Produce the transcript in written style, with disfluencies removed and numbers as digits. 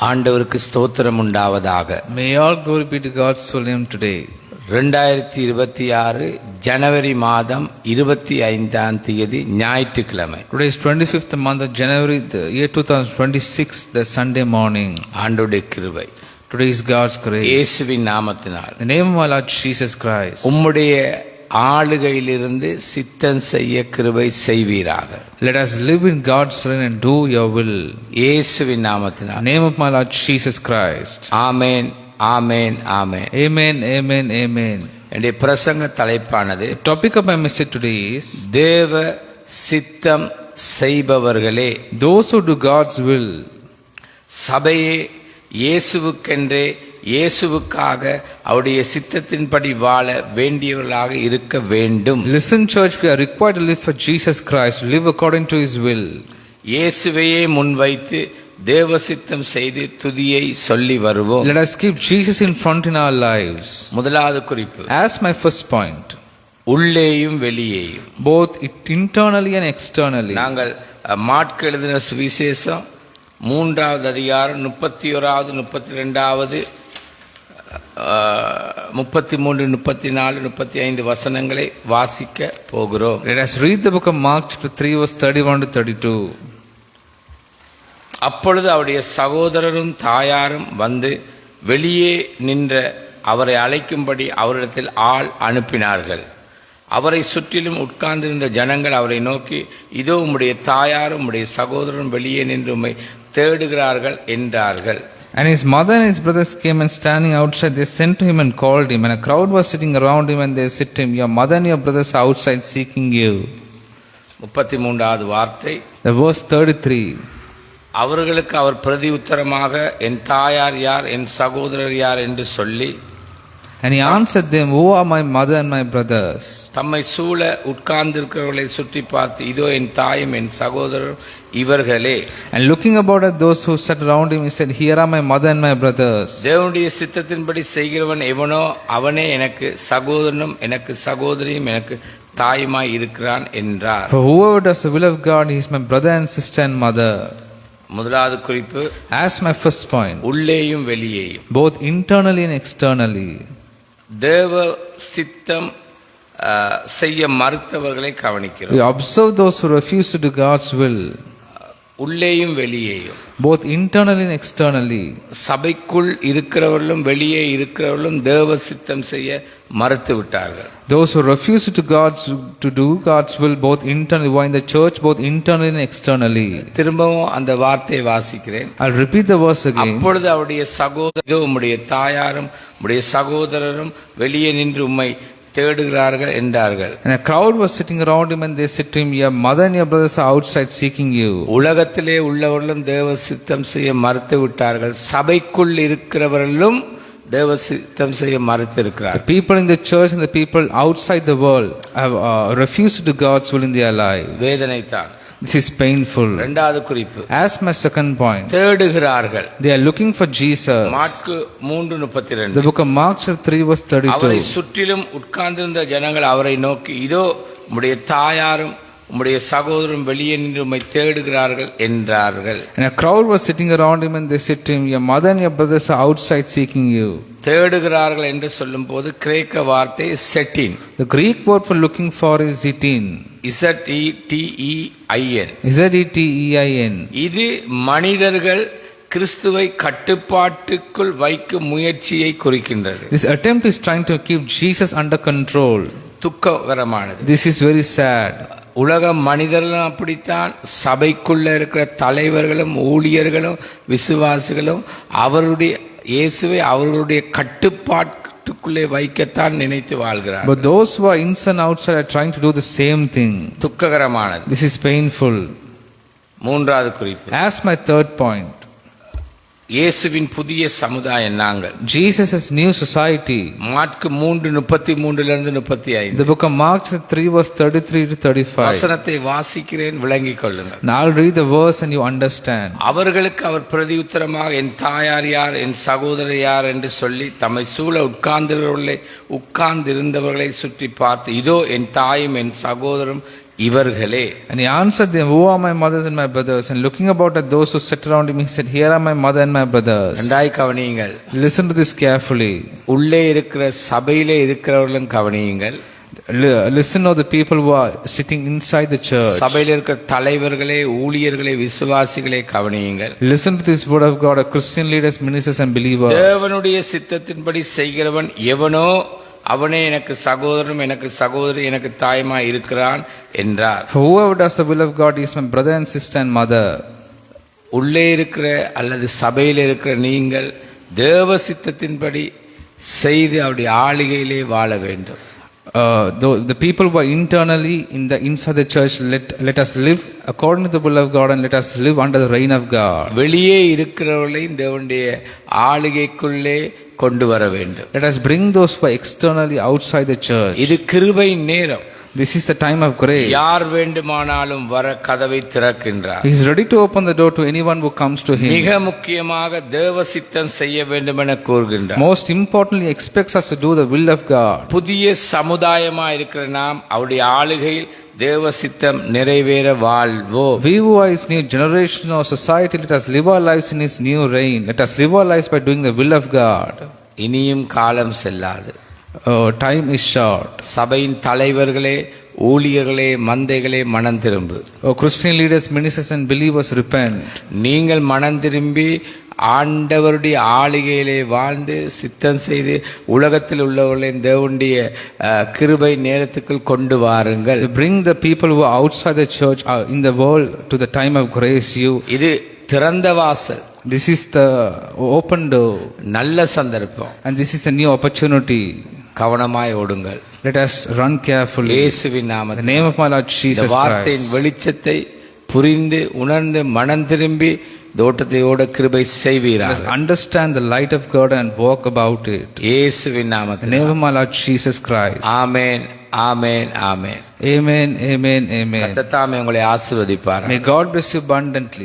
ஆண்டவருக்கு ஸ்தோத்திரம் உண்டாவதாக. May all glory be to God's holy name today. 2026 ஜனவரி மாதம் 25ஆம் தேதி ஞாயிற்றுக்கிழமை. Today is 25th month of January, the year 2026, the Sunday morning. ஆண்டவருடைய கிருபை. Today is God's grace. இயேசுவின் நாமத்தினால். The name of our Lord Jesus Christ. உம்முடைய ஆளுகையிலிருந்து சித்தம் செய்ய கிருபை செய்வீராக. Let us live in God's reign and do your will. இயேசுவின் நாமத்தினால். The name of my Lord Jesus Christ. Amen, amen, amen. Amen, amen, amen. என்னுடைய பிரசங்க தலைப்பானது, The topic of my message today is தேவ சித்தம் செய்பவர்களே. those who do God's will. சபையே இயேசுவுக்கென்றே இயேசுவுக்காக அவருடைய சித்தத்தின்படி வாழ வேண்டியவர்களாக இருக்க வேண்டும். Listen, church, we are required to live for Jesus Christ, to live according to His will. இயேசுவையே முன்வைத்து தேவ சித்தம் செய்து துதியை சொல்லி வருவோம். Let us keep Jesus in front in our lives. முதலாவது குறிப்பு, As my first point, உள்ளேயும் வெளியேயும். both internally and externally. நாங்கள் மாற்கு எழுதின சுவிசேஷம் 3வது அதிகாரம் 31வது 32வது 33 34 35 வசனங்களை வாசிக்க போகிறோம். Let us read the book of Mark chapter 3 verse 31 to 32. அப்பொழுது அவருடைய சகோதரரும் தாயாரும் வந்து வெளியே நின்ற அவரை அழைக்கும்படி அவரிடத்தில் ஆள் அனுப்பினார்கள். அவரை சுற்றிலும் உட்கார்ந்திருந்த ஜனங்கள் அவரை நோக்கி, இதோ உம்முடைய தாயாரும் உம்முடைய சகோதரரும் வெளியே நின்று உம்மை தேடுகிறார்கள் என்றார்கள். And his mother and his brothers came, and standing outside they sent to him and called him. And a crowd was sitting around him, and they said to him, your mother and your brothers are outside seeking you. 33வது வார்த்தை, The verse 33. அவர்களுக்கு அவர் பிரதி உத்தரமாக, என் தாயார் யார், என் சகோதரர் யார் என்று சொல்லி, And he answered them, who are my mother and my brothers? தம்மை சூழ உட்கார்ந்திருக்கிறவர்களை சுற்றி பார்த்து, இதோ என் தாயும் என் சகோதரரும் இவர்களே. And looking about at those who sat around him, he said, here are my mother and my brothers. தேவனுடைய சித்தத்தின்படி செய்கிறவன் எவனோ அவனே எனக்கு சகோதரனும் எனக்கு சகோதரியும் எனக்கு தாயுமாய் இருக்கிறான் என்றார். For whoever does the will of God, he is my brother and sister and mother. முதலாவது குறிப்பு, As my first point, உள்ளேயும் வெளியேயும். both internally and externally. தேவ சித்தம் செய்ய மறுத்தவர்களை கவனிக்கிறோம். We observe those who refuse to do God's will, உள்ளேயும் வெளியேயும். both internally and externally. சபைக்குள் இருக்கிறவர்களும் வெளியே இருக்கிறவர்களும் தேவ சித்தம் செய்ய மறுத்து விட்டார்கள். Those who refuse to do God's will, both internally, who are in the church, both internally and externally. திரும்பவும் அந்த வார்த்தையை வாசிக்கிறேன். I'll repeat the verse again. அப்பொழுது அவருடைய சகோதரரும் உம்முடைய தாயாரும் உம்முடைய சகோதரரும் வெளியே நின்று உம்மை தேடுகிறார்கள் என்றார்கள். And a crowd was sitting around him, and they said to him, your mother and your brothers are outside seeking you. உலகத்திலே உள்ளவர்களும் தேவ சித்தம் செய்ய மறுத்து விட்டார்கள். சபைக்குள் இருக்கிறவர்களும் தேவ சித்தம் செய்ய மறுத்து The இருக்கிறார்கள். people in the church and the people outside the world have refused to do God's will in their lives. வேதனை தான். This is painful. இரண்டாவது குறிப்பு, As my second point, தேடுகிறார்கள். they are looking for Jesus. மாற்கு 3:32. The book of Mark chapter 3 verse அவரை 32. சுற்றிலும் உட்கார்ந்திருந்த ஜனங்கள் அவரை நோக்கி, இதோ உம்முடைய தாயாரும் உம்முடைய சகோதரரும் வெளியே நின்று உம்மை தேடுகிறார்கள் என்றார்கள். And a crowd was sitting around him, and they said to him, your mother and your brothers are outside seeking you. தேடுகிறார்கள் என்று சொல்லும் போது கிரேக்க வார்த்தை செட்டின். The Greek word for looking for is zetein. ZETEIN. ZETEIN. இது மனிதர்கள் கிறிஸ்துவை கட்டுப்பாட்டுக்குள் வைக்கும் முயற்சியை குறிக்கின்றது. This attempt is trying to keep Jesus under control. துக்ககரமானது. This is very sad. உலக மனிதர்களும் அப்படித்தான், சபைக்குள்ள இருக்கிற தலைவர்களும் ஊழியர்களும் விசுவாசிகளும் அவருடைய இயேசுவை அவர்களுடைய கட்டுப்பாட்டுக்குள்ளே வைக்கத்தான் நினைத்து வாழ்கிறார். But those who are inside and outside are trying to do the same thing. துக்ககரமானது. This is painful. மூன்றாவது குறிப்பு, As my third point, இயேசுவின் புதிய சமுதாயம் நாங்கள். Jesus' new society. மாற்கு 3:33 35. The book of Mark 3 verse 33 to 35. வசனத்தை வாசிக்கிறேன், விளங்கிக் கொள்ளுங்கள். Now I'll read the verse and you understand. அவர்களுக்கு அவர் பிரதி உத்தரமாக, என் தாயார் யார், என் சகோதரர் யார் என்று சொல்லி தம்மை சூழ உட்கார்ந்திருந்தவர்களை சுற்றி பார்த்து, இதோ என் தாயும் என் சகோதரரும் இவர்களே. And he answered them, who are my mothers and my brothers? And looking about at those who sat around him, he said, here are my mother and my brothers. நன்றாய் கவனியுங்கள். Listen to this carefully. உள்ளே இருக்கிற சபையிலே இருக்கிறவர்களும் கவனியுங்கள். Listen to the people who are sitting inside the church. சபையில் இருக்கிற தலைவர்களே, ஊழியர்களே, விசுவாசிகளே கவனியுங்கள். Listen to this word of God, Christian leaders, ministers and believers. தேவனுடைய சித்தத்தின்படி செய்கிறவன் எவனோ அவனே எனக்கு சகோதரனும் எனக்கு சகோதரி எனக்கு தாயுமா இருக்கிறான் என்றார். For whoever does the will of God is my brother and sister and mother. உள்ளே இருக்கிற அல்லது சபையில் இருக்கிற நீங்கள் தேவ சித்தத்தின்படி செய்து அவருடைய ஆளுகையிலே வாழ வேண்டும். The people who are internally inside the church, let us live according to the will of God and let us live under the reign of God. வெளியே இருக்கிறவர்களையும் தேவனுடைய ஆளுகைக்குள்ளே கொண்டு வர வேண்டும். Let us bring those who are externally outside the church. இது கிருபையின் நேரம். This is the time of grace. யார் வேண்டுமானாலும் வர கதவை திறக்கின்றார். He is ready to open the door to anyone who comes to him. மிக முக்கியமாக தேவ சித்தம் செய்ய வேண்டும் என கூறுகின்றார். Most importantly, expects us to do the will of God. புதிய சமுதாயமா இருக்கிற நாம் அவருடைய ஆளுகையில் தேவ சித்தம் நிறைவேற வாழ்வோம். We who are his new generation or society, let us live our lives in his new reign. Let us live our lives by doing the will of God. இனியும் காலம் செல்லாது. Time is short. சபையின் தலைவர்களே, ஊழியர்களே, மந்தைகளே மனம் திரும்பு. Christian leaders, ministers and believers, repent. நீங்கள் மனம் திரும்பி ஆண்டவருடைய ஆளுகையிலே வாழ்ந்து சித்தம் செய்து உலகத்தில் உள்ளவர்களை தேவனுடைய கிருபை நேரத்துக்குள் கொண்டு வாருங்கள். Bring the people who are outside the church in the world to the time of grace. இது திறந்த வாசல். This is the open door. நல்ல சந்தர்ப்பம். And this is a new opportunity. கவனமாய் ஓடுங்கள். Let us run carefully. இயேசுவின் நாமத்தில். The name of my Lord Jesus Christ. வார்த்தையின் வெளிச்சத்தை புரிந்து உணர்ந்து மனம் திரும்பி தோட்டத்தையோட கிருபை செய்வீராக. Let us understand the light of God and walk about it. இயேசுவின் நாமத்தில். The name of my Lord Jesus Christ. Amen, amen, amen. Amen, amen, amen. கர்த்தர் தாமே உங்களை ஆசீர்வதிப்பார். May God bless you abundantly.